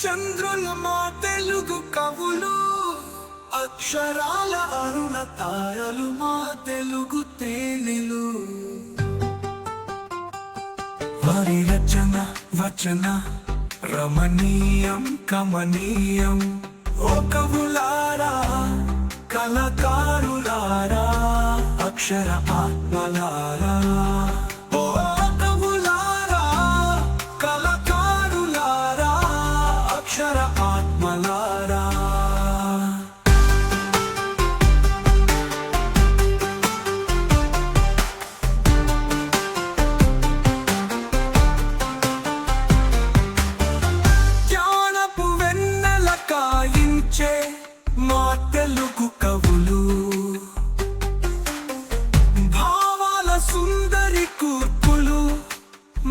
చంద్రులు మా తెలుగు కవులు, అక్షరాల అరుణ తారలు మా తెలుగు తేనెలు. వారి రచన వచన రమణీయం కమనీయం. ఓ కవులారా, కళాకారులారా, అక్షర ఆత్మలారా. ఓ కవులారా, కళాకారులారా, అక్షర ఆత్మలారా. జ్ఞానపు వెన్నెల కాయించే మా తెలుగు కవులు, భావాల సుందరి కూర్పులు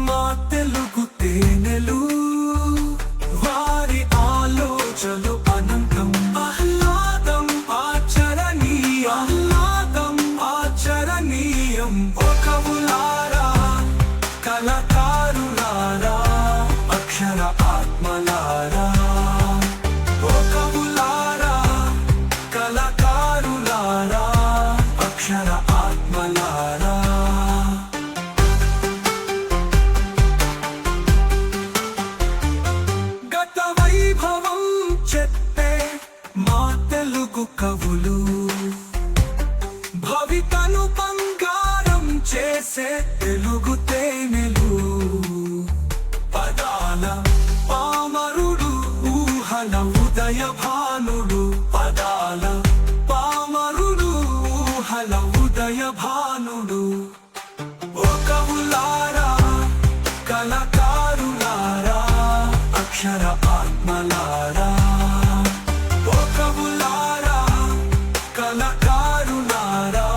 మా తెలుగు తేనెలు. వారి ఆలోచనలు అనంతం, ఆహ్లాదం ఆచరణీయం. ఓ కవులారా, కళాకారులారా, అక్షర ఆత్మలారా. ఓ కవులారా, కళాకారులారా, అక్షర ఆత్మలారా. గత వైభవం చెప్పే మా తెలుగు కవులు, భవితను బంగారం చేసే తెలుగు తేనెలు. పదాల పామరుడు, ఊహల ఉదయ భానుడు. పదాల పామరుడు, ఊహల ఉదయ భానుడు. ఓ కవులారా, కళాకారులారా, అక్షర ఆత్మలారా. ఓ కవులారా, కళాకారులారా,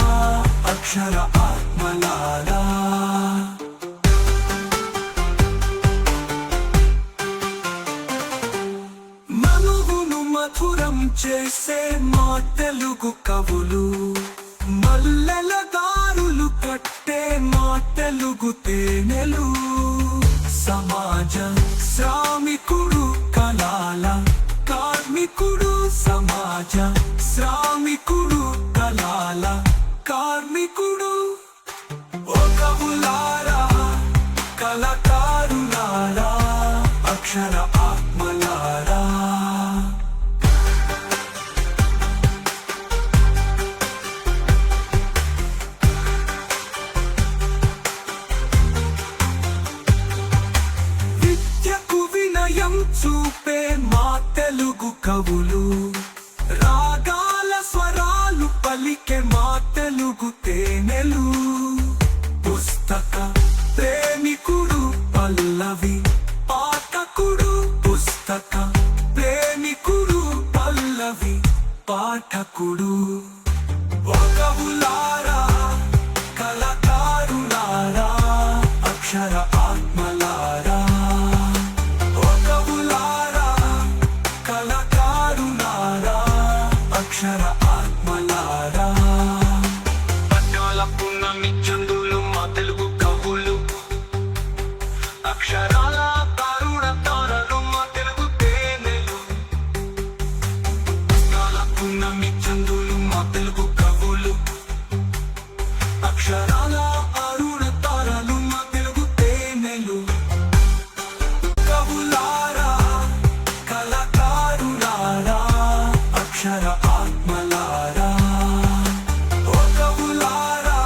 అక్షర ఆత్మలారా. మనువును మధురం చేసే మా తెలుగు కవులు, మల్లెల దారులు కట్టే మా తెలుగు తేనెలు. సమాజ శ్రామికుడు, కళాల కార్మికుడు. సమాజ శ్రామికుడు, కళాల కార్మికుడు. ఓ కవులారా, కళాకారులారా, అక్షర ఆత్మలారా. విద్యకు వినయం చూపే మా తెలుగు కవులు, రాగాల స్వరాలు పలికే మా తెలుగు తేనెలు. పుస్తక ప్రేమికుడు, పల్లవి పాఠకుడు. పుస్తక ప్రేమికుడు, పల్లవి పాఠకుడు. ఓ కవులారా, కళాకారులారా, అక్షర ఆత్మలారా. ఓ కవులారా, కళాకారులారా, అక్షర ఆత్మలారా. పద్యాల పున్నమి చందులు మా తెలుగు కవులు, అక్షరాల తరుణ తారలు మా తెలుగు తేనెలు. పద్యాల పున్నమి చందులు మా తెలుగు కవులు, అక్షరాల అరుణ తారలు మా తెలుగు తేనెలు. కవులారా, కళాకారులారా, అక్షర ఆత్మలారా. ఓ కవులారా,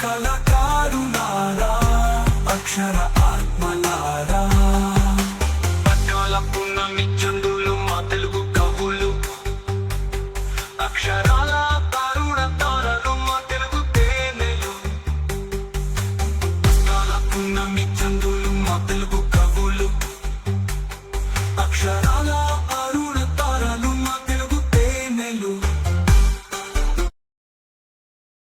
కళాకారులారా, అక్షర ఆత్మలారా. పద్యాల పున్నమి చందులు మా తెలుగు కవులు, అక్షరాల తరుణ తారలు మా తెలుగు తేనెలు. పద్యాల పున్నమి చందులు మా తెలుగు